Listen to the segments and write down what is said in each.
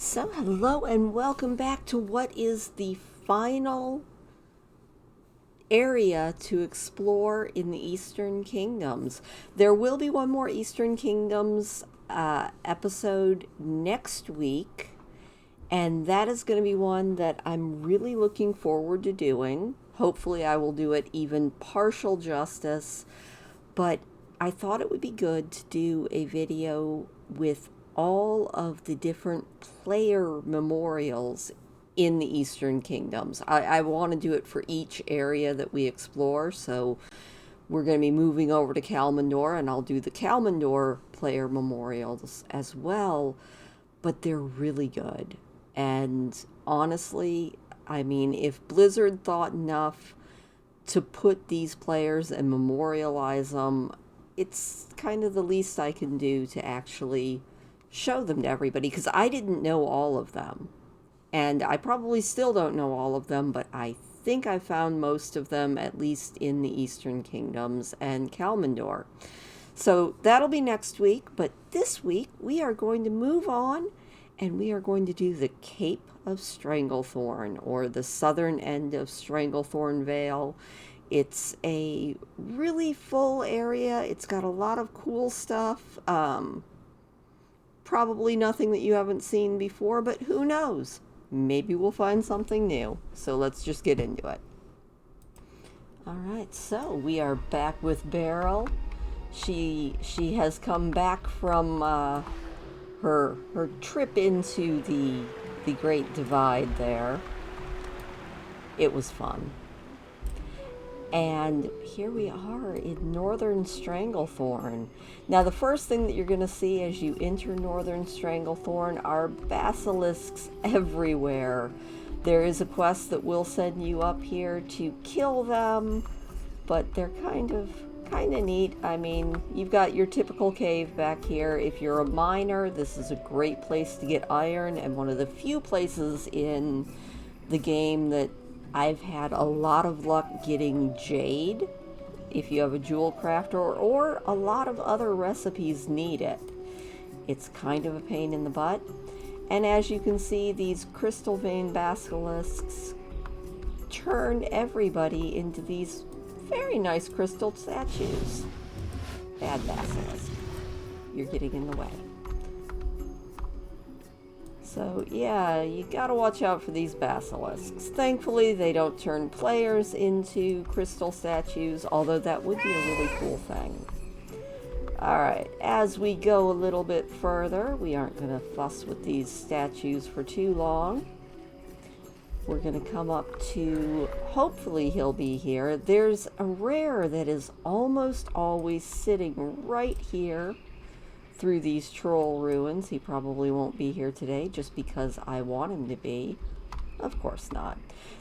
So, hello and welcome back to what is the final area to explore in the Eastern Kingdoms. There will be one more Eastern Kingdoms episode next week, and that is going to be one that I'm really looking forward to doing. Hopefully, I will do it even partial justice, but I thought it would be good to do a video with all of the different player memorials in the Eastern Kingdoms. I want to do it for each area that we explore, so we're going to be moving over to Kalmandor, and I'll do the Kalmandor player memorials as well, but they're really good. And honestly, I mean, if Blizzard thought enough to put these players and memorialize them, it's kind of the least I can do to actually show them to everybody, because I didn't know all of them. And I probably still don't know all of them, but I think I found most of them, at least in the Eastern Kingdoms and Kalmandor. So that'll be next week, but this week we are going to move on and we are going to do the Cape of Stranglethorn, or the southern end of Stranglethorn Vale. It's a really full area. It's got a lot of cool stuff. Probably nothing that you haven't seen before, but who knows? Maybe we'll find something new. So let's just get into it. All right, so we are back with Beryl. She has come back from her trip into the Great Divide there. It was fun. And here we are in northern Stranglethorn. Now, the first thing that you're going to see as you enter northern Stranglethorn are basilisks everywhere. There is a quest that will send you up here to kill them, but they're kind of neat. I mean, you've got your typical cave back here. If you're a miner, this is a great place to get iron, and one of the few places in the game that I've had a lot of luck getting jade, if you have a jewel crafter, or a lot of other recipes need it. It's kind of a pain in the butt. And as you can see, these crystal vein basilisks turn everybody into these very nice crystal statues. Bad basilisk. You're getting in the way. So yeah, you gotta watch out for these basilisks. Thankfully, they don't turn players into crystal statues, although that would be a really cool thing. Alright, as we go a little bit further, we aren't gonna fuss with these statues for too long. We're gonna come up to, hopefully he'll be here. There's a rare that is almost always sitting right here through these troll ruins. He probably won't be here today just because I want him to be. Of course not.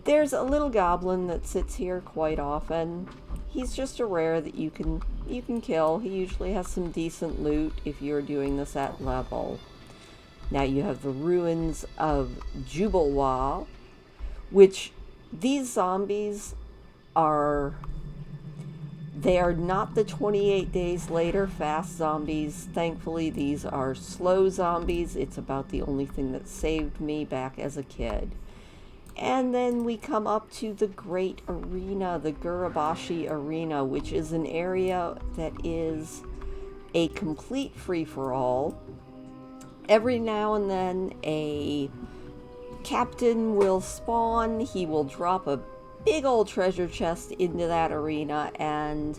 There's a little goblin that sits here quite often. He's just a rare that you can kill. He usually has some decent loot if you're doing this at level. Now you have the ruins of Jubilwa, which these zombies are... They are not the 28 days later fast zombies. Thankfully, these are slow zombies. It's about the only thing that saved me back as a kid. And then we come up to the Great Arena, the Gurabashi Arena, which is an area that is a complete free-for-all. Every now and then, a captain will spawn. He will drop a big old treasure chest into that arena, and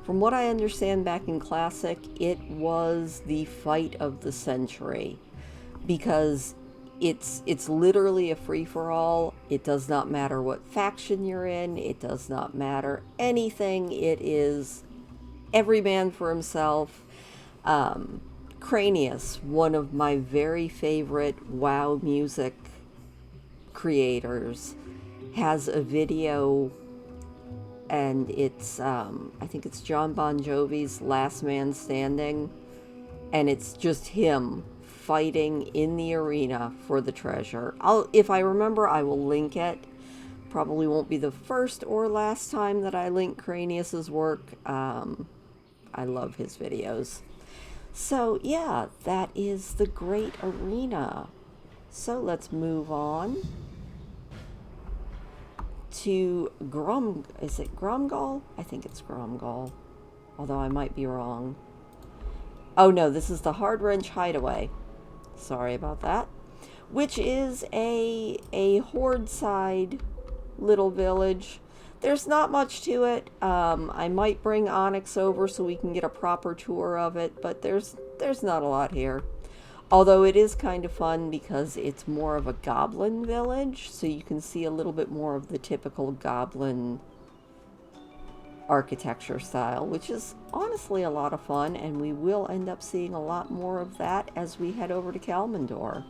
from what I understand back in Classic, it was the fight of the century, because it's literally a free-for-all. It does not matter what faction you're in. It does not matter anything. It is every man for himself. Cranius, one of my very favorite WoW music creators, has a video, and it's I think it's John Bon Jovi's Last Man Standing, and it's just him fighting in the arena for the treasure. If I remember, I will link it. Probably won't be the first or last time that I link Cranius's work. I love his videos. So yeah, that is the Great Arena. So let's move on to is it Gromgall? I think it's Gromgall, although I might be wrong. Oh no, this is the Hard Wrench Hideaway. Sorry about that. Which is a horde side little village. There's not much to it. I might bring Onyx over so we can get a proper tour of it, but there's not a lot here. Although it is kind of fun because it's more of a goblin village, so you can see a little bit more of the typical goblin architecture style, which is honestly a lot of fun, and we will end up seeing a lot more of that as we head over to Kalmandor.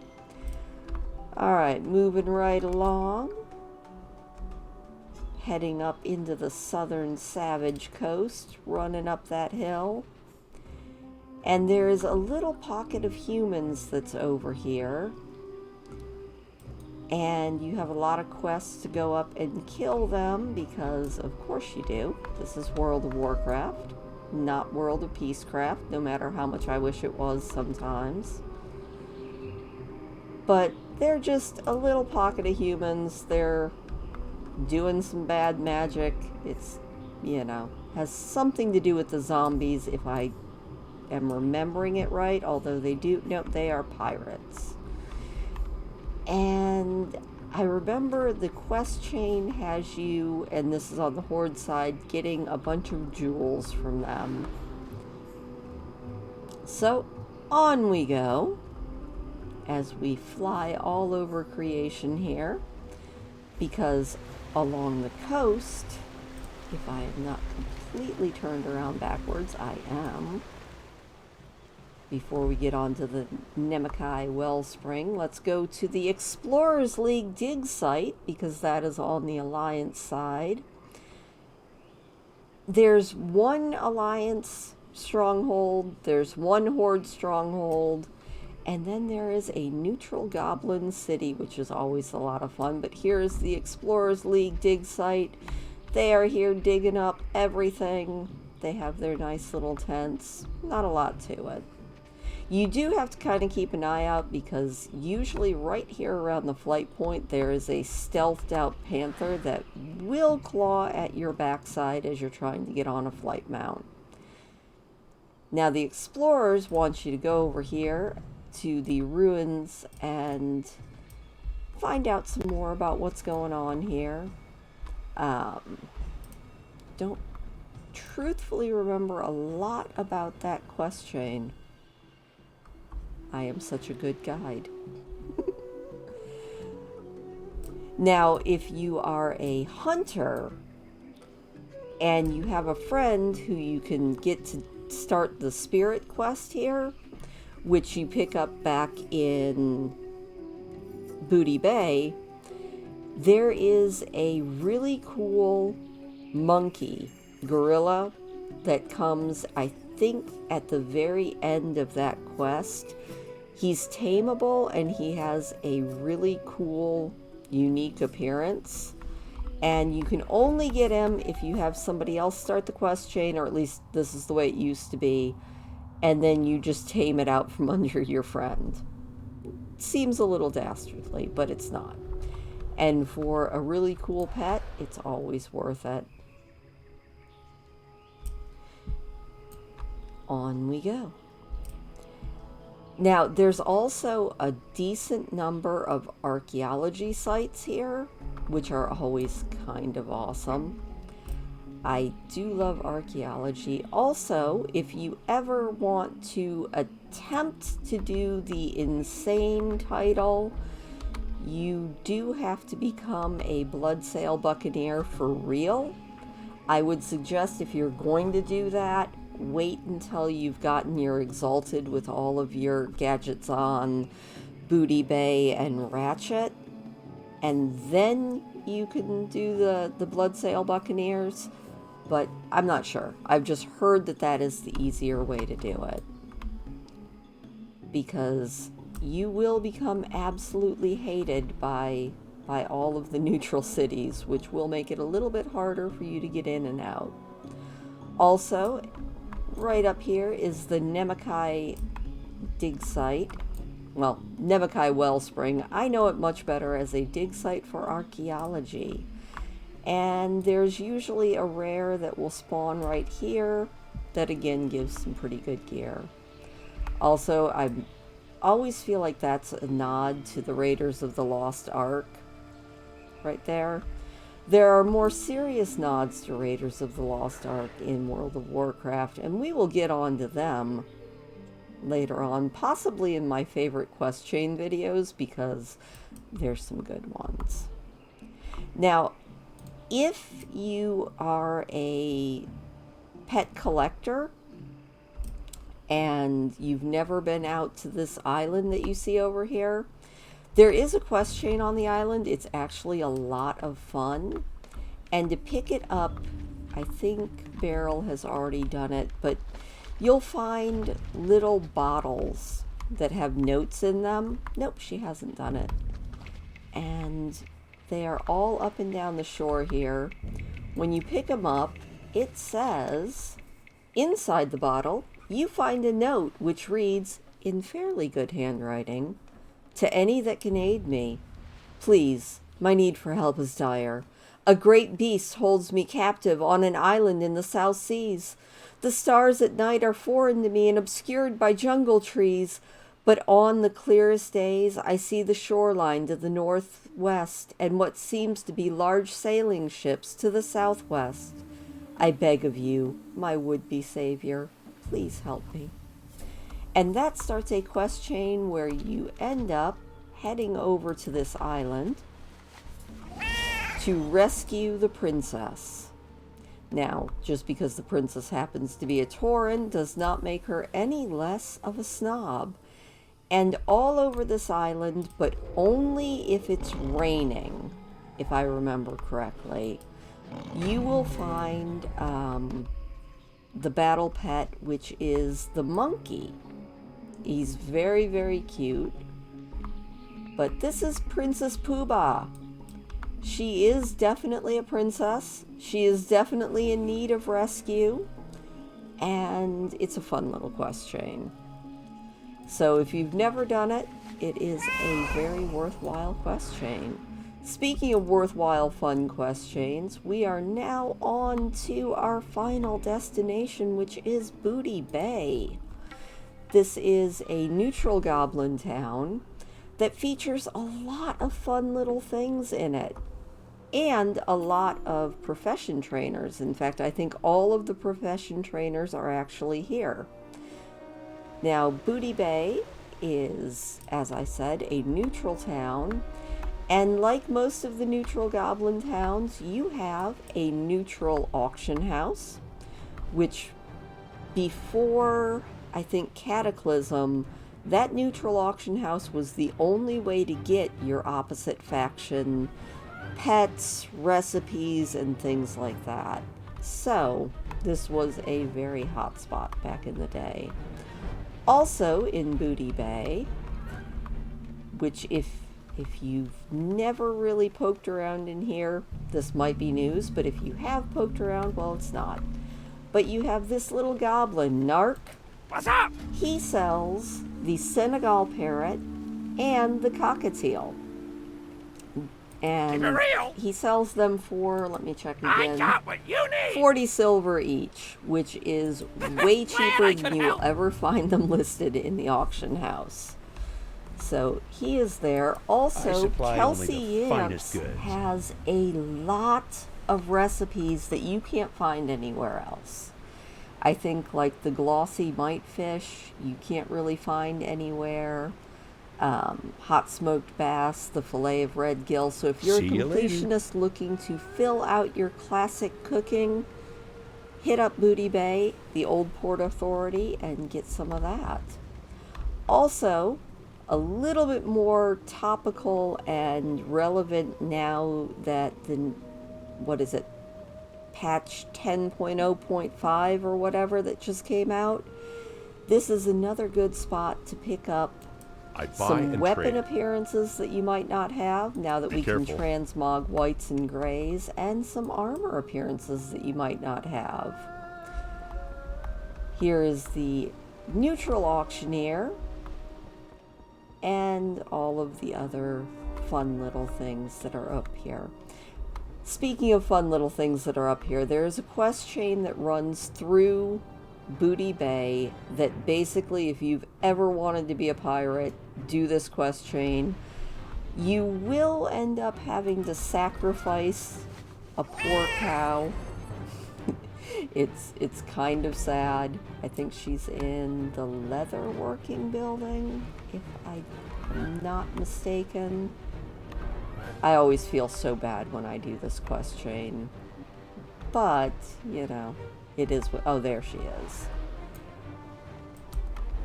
Alright, moving right along. Heading up into the southern Savage Coast, running up that hill. And there's a little pocket of humans that's over here. And you have a lot of quests to go up and kill them, because of course you do. This is World of Warcraft, not World of Peacecraft, no matter how much I wish it was sometimes. But they're just a little pocket of humans. They're doing some bad magic. It's, you know, has something to do with the zombies if I am remembering it right, although they do, nope, they are pirates. And I remember the quest chain has you, and this is on the Horde side, getting a bunch of jewels from them. So on we go as we fly all over creation here, because along the coast, if I am not completely turned around backwards, I am. Before we get on to the Nemakai Wellspring, let's go to the Explorers League dig site, because that is on the Alliance side. There's one Alliance stronghold, there's one Horde stronghold, and then there is a neutral goblin city, which is always a lot of fun. But here's the Explorers League dig site. They are here digging up everything. They have their nice little tents. Not a lot to it. You do have to kind of keep an eye out, because usually right here around the flight point there is a stealthed out panther that will claw at your backside as you're trying to get on a flight mount. Now the explorers want you to go over here to the ruins and find out some more about what's going on here. Don't truthfully remember a lot about that quest chain. I am such a good guide. Now, if you are a hunter and you have a friend who you can get to start the spirit quest here, which you pick up back in Booty Bay, there is a really cool monkey gorilla that comes, I think, at the very end of that quest. He's tameable and he has a really cool, unique appearance. And you can only get him if you have somebody else start the quest chain, or at least this is the way it used to be. And then you just tame it out from under your friend. Seems a little dastardly, but it's not. And for a really cool pet, it's always worth it. On we go. Now, there's also a decent number of archaeology sites here, which are always kind of awesome. I do love archaeology. Also, if you ever want to attempt to do the insane title, you do have to become a Bloodsail Buccaneer for real. I would suggest, if you're going to do that, wait until you've gotten your Exalted with all of your gadgets on Booty Bay and Ratchet, and then you can do the Bloodsail Buccaneers. But I'm not sure. I've just heard that that is the easier way to do it, because you will become absolutely hated by all of the neutral cities, which will make it a little bit harder for you to get in and out. Also, right up here is the Nemakai dig site, well, Nebuchai Wellspring. I know it much better as a dig site for archaeology. And there's usually a rare that will spawn right here that again gives some pretty good gear. Also, I always feel like that's a nod to the Raiders of the Lost Ark right there. There are more serious nods to Raiders of the Lost Ark in World of Warcraft, and we will get on to them later on, possibly in my favorite quest chain videos, because there's some good ones. Now, if you are a pet collector and you've never been out to this island that you see over here, there is a quest chain on the island. It's actually a lot of fun. And to pick it up, I think Beryl has already done it, but you'll find little bottles that have notes in them. Nope, she hasn't done it. And they are all up and down the shore here. When you pick them up, it says, inside the bottle, you find a note which reads, in fairly good handwriting, "To any that can aid me, please, my need for help is dire. A great beast holds me captive on an island in the South Seas. The stars at night are foreign to me and obscured by jungle trees, but on the clearest days I see the shoreline to the northwest and what seems to be large sailing ships to the southwest. I beg of you, my would-be savior, please help me." And that starts a quest chain where you end up heading over to this island to rescue the princess. Now, just because the princess happens to be a Tauren does not make her any less of a snob. And all over this island, but only if it's raining, if I remember correctly, you will find the battle pet, which is the monkey. He's very, very cute. But this is Princess Poobah. She is definitely a princess. She is definitely in need of rescue. And it's a fun little quest chain. So if you've never done it, it is a very worthwhile quest chain. Speaking of worthwhile fun quest chains, we are now on to our final destination, which is Booty Bay. This is a neutral goblin town that features a lot of fun little things in it. And a lot of profession trainers. In fact, I think all of the profession trainers are actually here. Now, Booty Bay is, as I said, a neutral town. And like most of the neutral goblin towns, you have a neutral auction house, which before, I think, Cataclysm, that neutral auction house was the only way to get your opposite faction pets, recipes, and things like that. So, this was a very hot spot back in the day. Also in Booty Bay, which if you've never really poked around in here, this might be news, but if you have poked around, well, it's not. But you have this little goblin, Narc. What's up? He sells the Senegal parrot and the cockatiel. And Keep it real. he sells them for, let me check I again, got what you need. 40 silver each, which is way cheaper than you'll ever find them listed in the auction house. So he is there. Also, Kelsey Yamps has a lot of recipes that you can't find anywhere else. I think like the glossy mite fish, you can't really find anywhere. Hot smoked bass, the fillet of red gill. So if you're a completionist looking to fill out your classic cooking, hit up Booty Bay, the Old Port Authority, and get some of that. Also, a little bit more topical and relevant now that the, patch 10.0.5 or whatever that just came out. This is another good spot to pick up some weapon appearances that you might not have now that we can transmog whites and grays, and some armor appearances that you might not have. Here is the neutral auctioneer. and all of the other fun little things that are up here. Speaking of fun little things that are up here, there's a quest chain that runs through Booty Bay that basically, if you've ever wanted to be a pirate, do this quest chain. You will end up having to sacrifice a poor cow. It's kind of sad. I think she's in the leatherworking building, if I'm not mistaken. I always feel so bad when I do this quest chain. But, you know, it is what... Oh, there she is.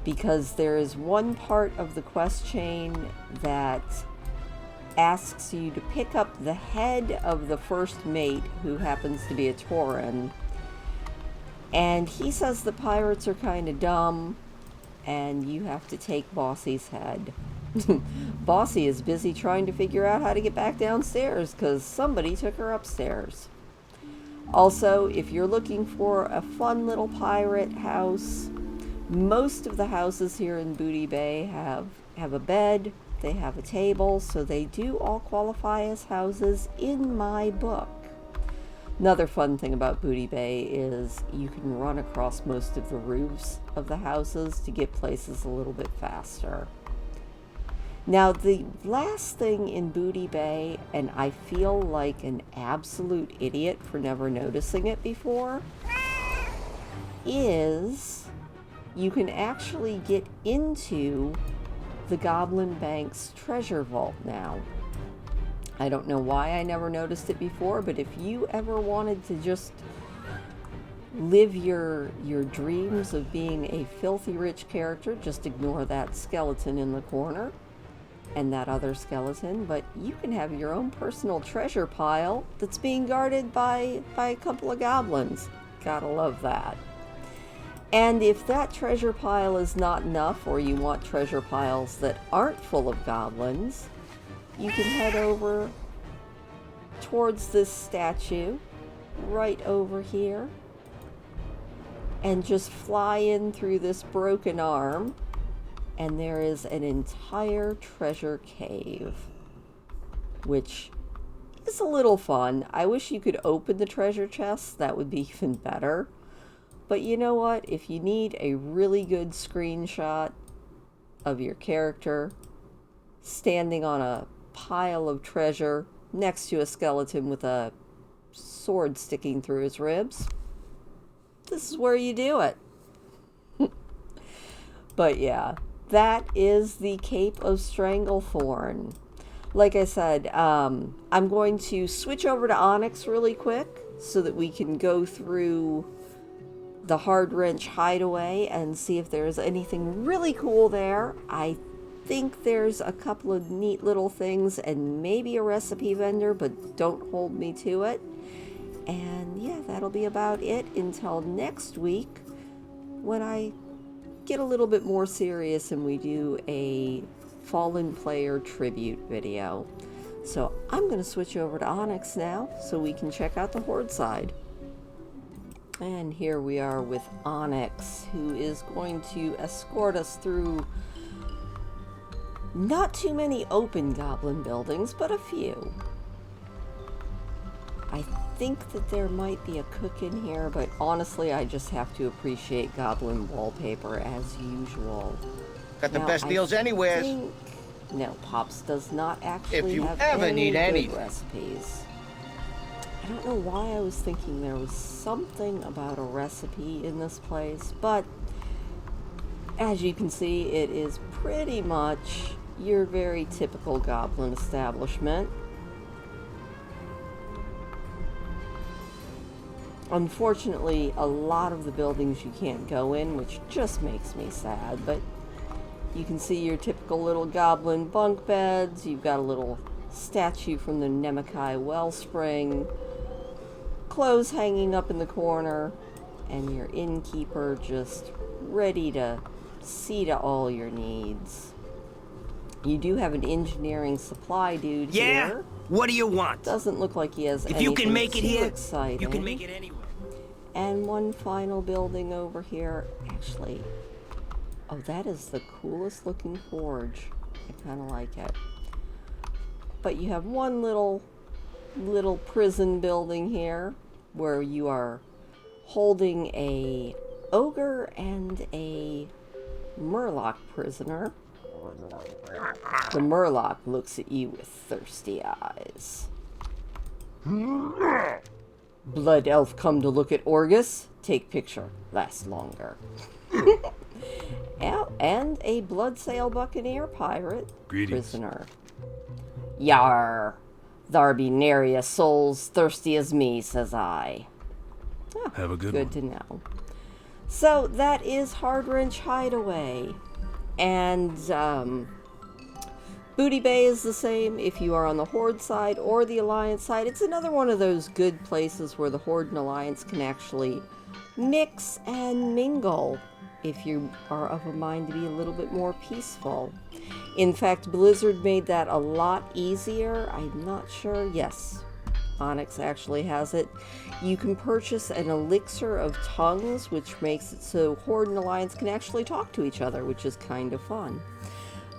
Because there is one part of the quest chain that asks you to pick up the head of the first mate, who happens to be a Tauren. And he says the pirates are kind of dumb, and you have to take Bossy's head. Bossy is busy trying to figure out how to get back downstairs because somebody took her upstairs. Also, if you're looking for a fun little pirate house, most of the houses here in Booty Bay have a bed, they have a table, so they do all qualify as houses in my book. Another fun thing about Booty Bay is you can run across most of the roofs of the houses to get places a little bit faster. Now, the last thing in Booty Bay, and I feel like an absolute idiot for never noticing it before, is you can actually get into the Goblin Bank's treasure vault now. I don't know why I never noticed it before, but if you ever wanted to just live your dreams of being a filthy rich character, just ignore that skeleton in the corner and that other skeleton, but you can have your own personal treasure pile that's being guarded by a couple of goblins. Gotta love that. And if that treasure pile is not enough, or you want treasure piles that aren't full of goblins, you can head over towards this statue right over here and just fly in through this broken arm, and there is an entire treasure cave, which is a little fun. I wish you could open the treasure chests. That would be even better. But you know what? If you need a really good screenshot of your character standing on a pile of treasure next to a skeleton with a sword sticking through his ribs, this is where you do it. But yeah, that is the Cape of Stranglethorn. Like I said, I'm going to switch over to Onyx really quick so that we can go through the Hard Wrench hideaway and see if there's anything really cool there. I think there's a couple of neat little things and maybe a recipe vendor, but don't hold me to it. And yeah, that'll be about it until next week when I get a little bit more serious and we do a Fallen Player tribute video. So I'm going to switch over to Onyx now so we can check out the Horde side. And here we are with Onyx, who is going to escort us through not too many open goblin buildings, but a few. I think that there might be a cook in here, but honestly, I just have to appreciate goblin wallpaper as usual. Got the best deals anywhere. No, Pops does not actually if you have ever any need good anything. recipes. I don't know why I was thinking there was something about a recipe in this place, but as you can see, it is pretty much your very typical goblin establishment. Unfortunately, a lot of the buildings you can't go in, which just makes me sad, but you can see your typical little goblin bunk beds. You've got a little statue from the Nemakai Wellspring, clothes hanging up in the corner, and your innkeeper just ready to see to all your needs. You do have an engineering supply dude here. What do you want? Doesn't look like he has If anything you can make it too here, exciting. you can make it anywhere. And one final building over here. Actually, oh, that is the coolest looking forge. I kind of like it. But you have one little prison building here where you are holding a ogre and a murloc prisoner. The murloc looks at you with thirsty eyes. Blood elf come to look at Orgus. Take picture. Last longer. Yeah, and a blood sail buccaneer pirate prisoner. Yar. Thar be nary a soul's thirsty as me, says I. Oh, have a good one. Good to know. So that is Hardwrench Hideaway. And Booty Bay is the same if you are on the Horde side or the Alliance side. It's another one of those good places where the Horde and Alliance can actually mix and mingle if you are of a mind to be a little bit more peaceful. In fact, Blizzard made that a lot easier. I'm not sure. Yes, Onyx actually has it. You can purchase an elixir of tongues, which makes it so Horde and Alliance can actually talk to each other, which is kind of fun.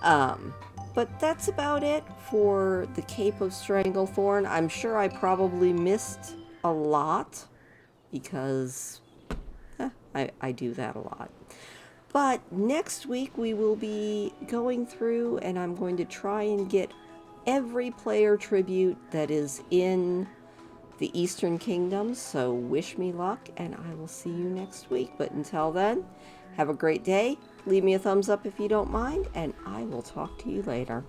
But that's about it for the Cape of Stranglethorn. I'm sure I missed a lot because I do that a lot. But next week we will be going through and I'm going to try and get every player tribute that is in the Eastern Kingdoms. So wish me luck and I will see you next week. But until then, have a great day. Leave me a thumbs up if you don't mind, and I will talk to you later.